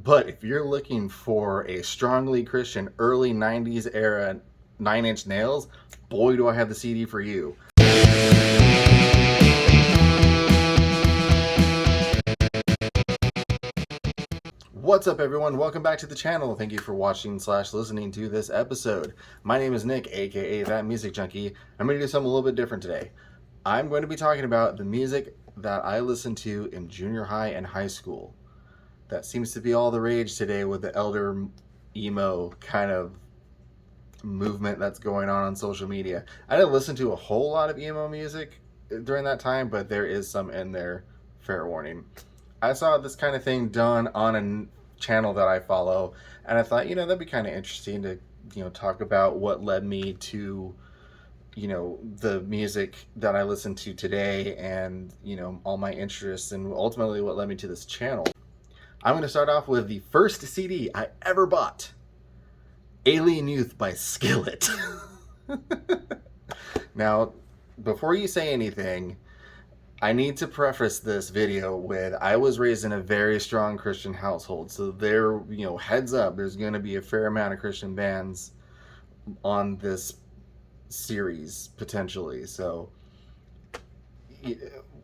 But if you're looking for a strongly Christian early 90s era Nine Inch Nails, boy do I have the CD for you. What's up everyone? Welcome back to the channel. Thank you for watching / listening to this episode. My name is Nick, aka That Music Junkie. I'm going to do something a little bit different today. I'm going to be talking about the music that I listened to in junior high and high school. That seems to be all the rage today with the elder emo kind of movement that's going on social media. I didn't listen to a whole lot of emo music during that time, but there is some in there, fair warning. I saw this kind of thing done on a channel that I follow, and I thought, that'd be kind of interesting to, talk about what led me to, the music that I listen to today and, all my interests and ultimately what led me to this channel. I'm going to start off with the first CD I ever bought. Alien Youth by Skillet. Now, before you say anything, I need to preface this video with I was raised in a very strong Christian household. So there, heads up, there's going to be a fair amount of Christian bands on this series potentially. So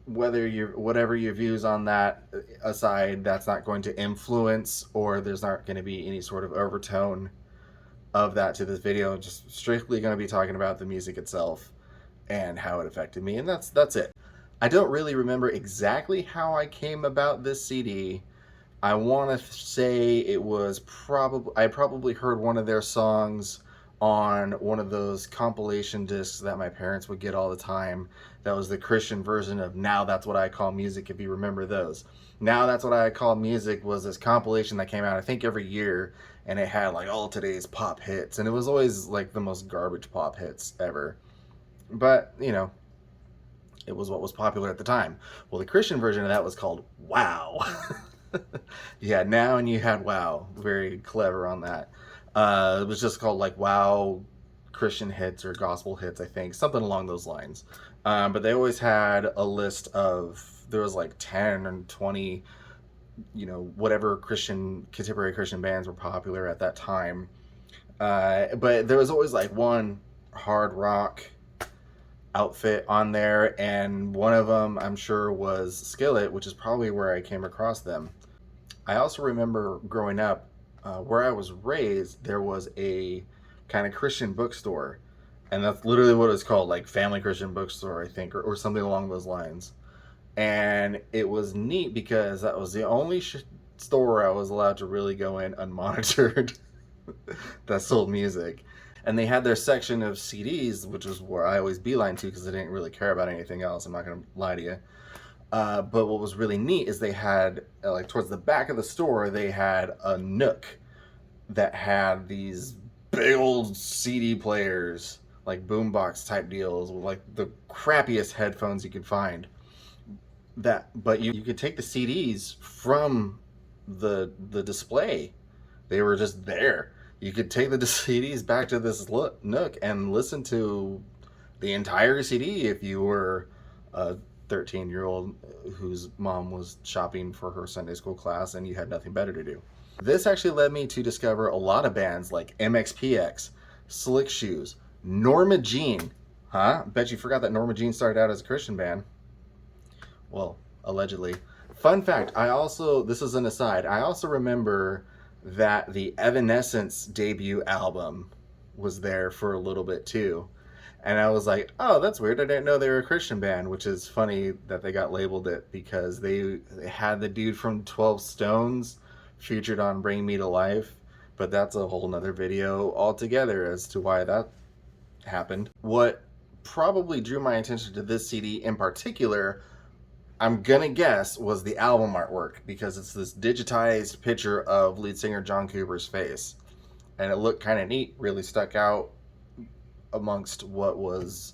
whatever your views on that aside, that's not going to influence, or there's not going to be any sort of overtone of that to this video. Just strictly going to be talking about the music itself and how it affected me, and that's it. I don't really remember exactly how I came about this CD. I want to say it was I probably heard one of their songs on one of those compilation discs that my parents would get all the time. That was the Christian version of Now That's What I Call Music, if you remember those. Now That's What I Call Music was this compilation that came out, I think, every year, and it had like all today's pop hits, and it was always like the most garbage pop hits ever. But, it was what was popular at the time. Well, the Christian version of that was called Wow. You had Now and you had Wow. Very clever on that. It was just called like Wow Christian Hits or Gospel Hits, I think. Something along those lines. But they always had a list of, there was like 10 or 20, whatever contemporary Christian bands were popular at that time. But there was always like one hard rock outfit on there, and one of them I'm sure was Skillet, which is probably where I came across them. I also remember growing up, where I was raised, there was a kind of Christian bookstore, and that's literally what it's called, like Family Christian Bookstore, I think, or something along those lines. And it was neat because that was the only store I was allowed to really go in unmonitored that sold music. And they had their section of CDs, which is where I always beeline to because I didn't really care about anything else. I'm not going to lie to you. But what was really neat is they had, like towards the back of the store, they had a nook that had these big old CD players, like boombox type deals with like the crappiest headphones you could find. But you could take the CDs from the display. They were just there. You could take the CDs back to this nook and listen to the entire CD if you were a 13-year-old whose mom was shopping for her Sunday school class and you had nothing better to do. This actually led me to discover a lot of bands like MXPX, Slick Shoes, Norma Jean. Bet you forgot that Norma Jean started out as a Christian band. Well, allegedly. Fun fact, this is an aside, I also remember that the Evanescence debut album was there for a little bit too. And I was like, oh, that's weird. I didn't know they were a Christian band, which is funny that they got labeled it because they had the dude from 12 Stones featured on Bring Me to Life. But that's a whole nother video altogether as to why that happened. What probably drew my attention to this CD in particular, I'm gonna guess, was the album artwork, because it's this digitized picture of lead singer John Cooper's face, and it looked kind of neat, really stuck out amongst what was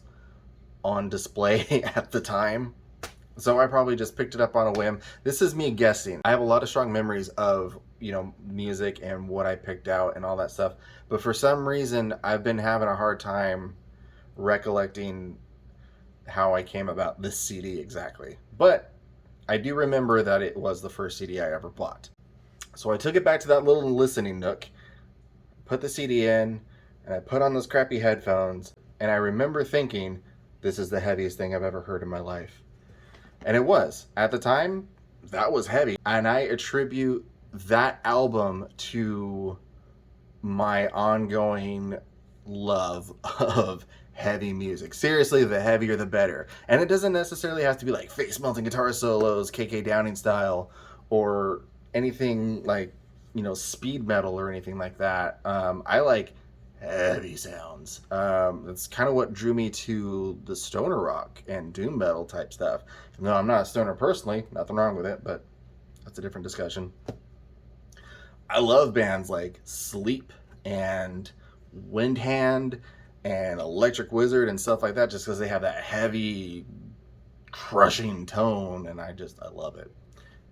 on display at the time. So I probably just picked it up on a whim. This is me guessing. I have a lot of strong memories of music and what I picked out and all that stuff, but for some reason I've been having a hard time recollecting how I came about this CD exactly. But I do remember that it was the first CD I ever bought. So I took it back to that little listening nook, put the CD in, and I put on those crappy headphones, and I remember thinking, this is the heaviest thing I've ever heard in my life. And it was. At the time, that was heavy. And I attribute that album to my ongoing love of heavy music. Seriously, the heavier the better. And it doesn't necessarily have to be like face melting guitar solos, KK Downing style, or anything like, speed metal or anything like that. I like heavy sounds. That's kind of what drew me to the stoner rock and doom metal type stuff. Even though I'm not a stoner personally, nothing wrong with it, but that's a different discussion. I love bands like Sleep and Windhand and Electric Wizard and stuff like that, just because they have that heavy, crushing tone, and I love it.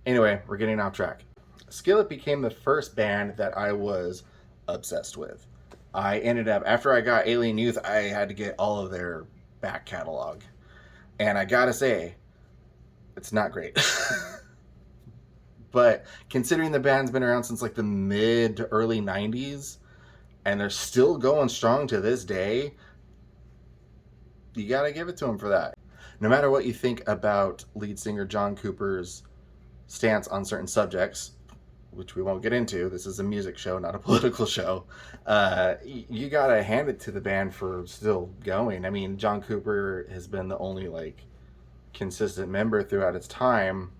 Anyway, we're getting off track. Skillet became the first band that I was obsessed with. I ended up, after I got Alien Youth, I had to get all of their back catalog. And I gotta say, it's not great. But considering the band's been around since like the mid to early 90s, and they're still going strong to this day, you gotta give it to them for that. No matter what you think about lead singer John Cooper's stance on certain subjects, which we won't get into, this is a music show, not a political show, you gotta hand it to the band for still going. I mean, John Cooper has been the only consistent member throughout its time,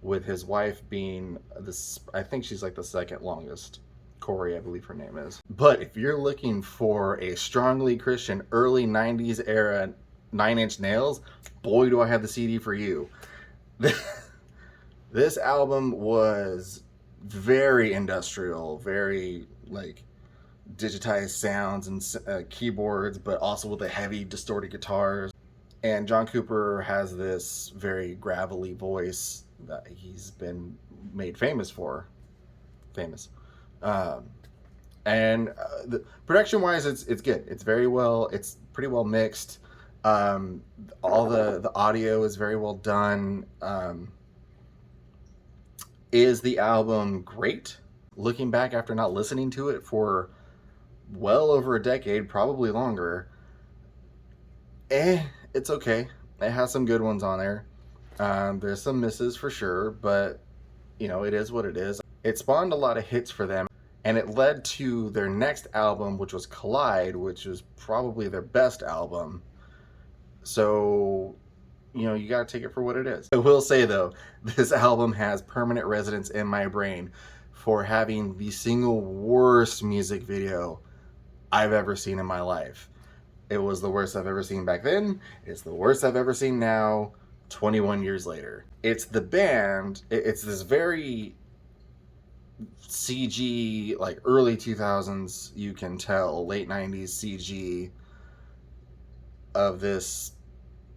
with his wife being this, I think she's like the second longest. Corey, I believe her name is. But if you're looking for a strongly Christian early 90s era Nine Inch Nails, boy do I have the CD for you. This album was very industrial, very digitized sounds and keyboards, but also with the heavy distorted guitars. And John Cooper has this very gravelly voice that he's been made famous for. The production wise, it's good. It's very well. It's pretty well mixed. All the audio is very well done. Is the album great? Looking back after not listening to it for well over a decade, probably longer, it's okay. It has some good ones on there. There's some misses for sure, but it is what it is. It spawned a lot of hits for them, and it led to their next album, which was Collide, which was probably their best album. So, you gotta take it for what it is. I will say though, this album has permanent residence in my brain for having the single worst music video I've ever seen in my life. It was the worst I've ever seen back then. It's the worst I've ever seen now, 21 years later. It's the band, it's this very CG, early 2000s, you can tell, late 90s CG of this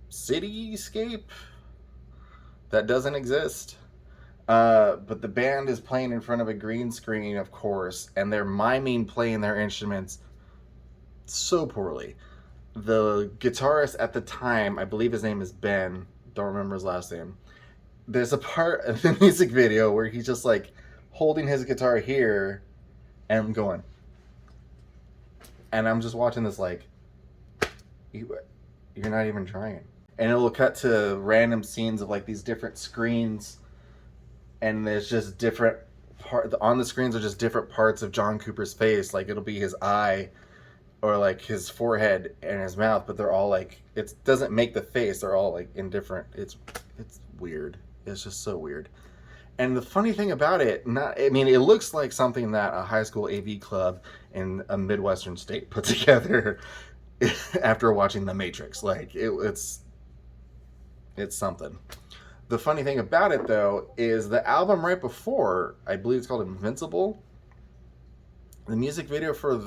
cityscape that doesn't exist. But the band is playing in front of a green screen, of course, and they're miming playing their instruments so poorly. The guitarist at the time, I believe his name is Ben, don't remember his last name. There's a part of the music video where he's just holding his guitar here, and I'm going, and I'm just watching this you're not even trying. And it will cut to random scenes of these different screens, and there's just different on the screens are just different parts of John Cooper's face. It'll be his eye, or his forehead and his mouth, but they're all it doesn't make the face. They're all in different. It's weird. It's just so weird. And the funny thing about it, it looks like something that a high school AV club in a Midwestern state put together after watching The Matrix. It's something. The funny thing about it though is the album right before, I believe it's called Invincible. The music video for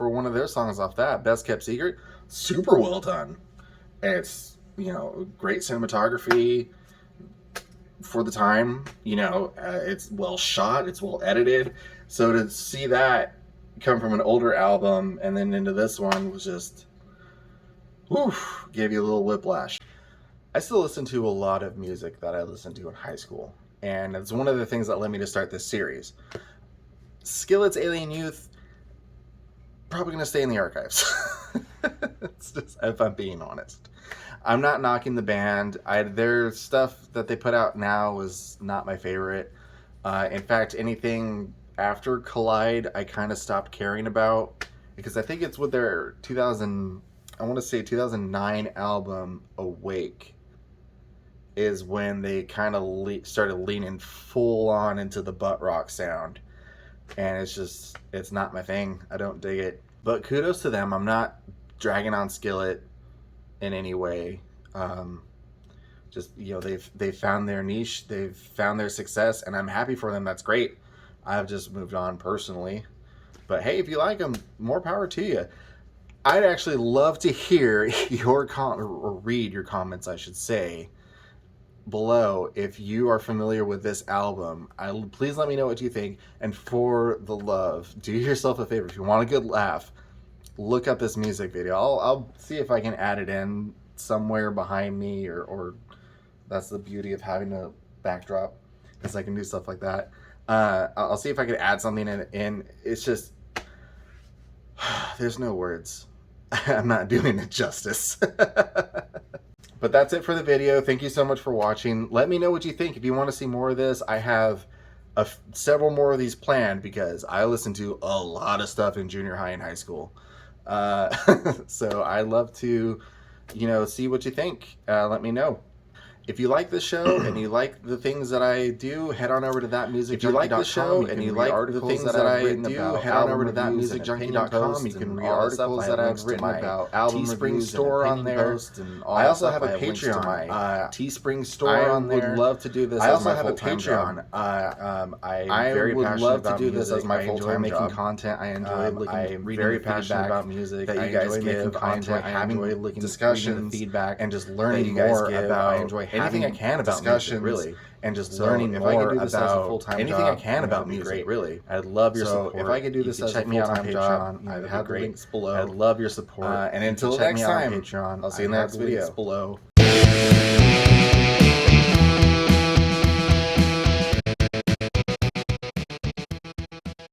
one of their songs off that, Best Kept Secret, super well done. It's, great cinematography for the time. It's well shot, it's well edited. So to see that come from an older album and then into this one was just, gave you a little whiplash. I still listen to a lot of music that I listened to in high school. and it's one of the things that led me to start this series. Skillet's Alien Youth, probably going to stay in the archives. It's just, if I'm being honest. I'm not knocking the band. Their stuff that they put out now was not my favorite. In fact, anything after Collide, I kind of stopped caring about, because I think it's with their 2009 album Awake is when they kind of started leaning full on into the butt rock sound, and it's not my thing. I don't dig it, but kudos to them. I'm not dragging on Skillet in any way. Just, they've found their niche, they've found their success, and I'm happy for them. That's great. I've just moved on personally, but hey, if you like them, more power to you. I'd actually love to hear your or read your comments, I should say, below. If you are familiar with this album, please let me know what you think. And for the love, do yourself a favor. If you want a good laugh, look up this music video. I'll see if I can add it in somewhere behind me, or that's the beauty of having a backdrop, because I can do stuff like that. I'll see if I can add something in. It's just, there's no words. I'm not doing it justice. But that's it for the video. Thank you so much for watching. Let me know what you think. If you want to see more of this, I have several more of these planned, because I listened to a lot of stuff in junior high and high school. So I love to, see what you think. Let me know. If you like this show and you like the things that I do, head on over to thatmusicjunkie.com. If you like the show and you like the things that I do, head on over to thatmusicjunkie.com. You can read articles that I've written about album Teespring store on there. I also have a Patreon. Teespring store on there. I would love to do this. I also have a Patreon. I would love to do this as my full-time job. Making content. I enjoy looking. I'm very passionate about music that you guys give. I enjoy having discussions, feedback, and just learning more about. I enjoy anything I can about discussions, really, and just learning more about anything I can about music, really. I'd love your support. If I could do this as a full-time job, I'd have the links below. I'd love your support. And until next time, I'll see you in the next video. Below.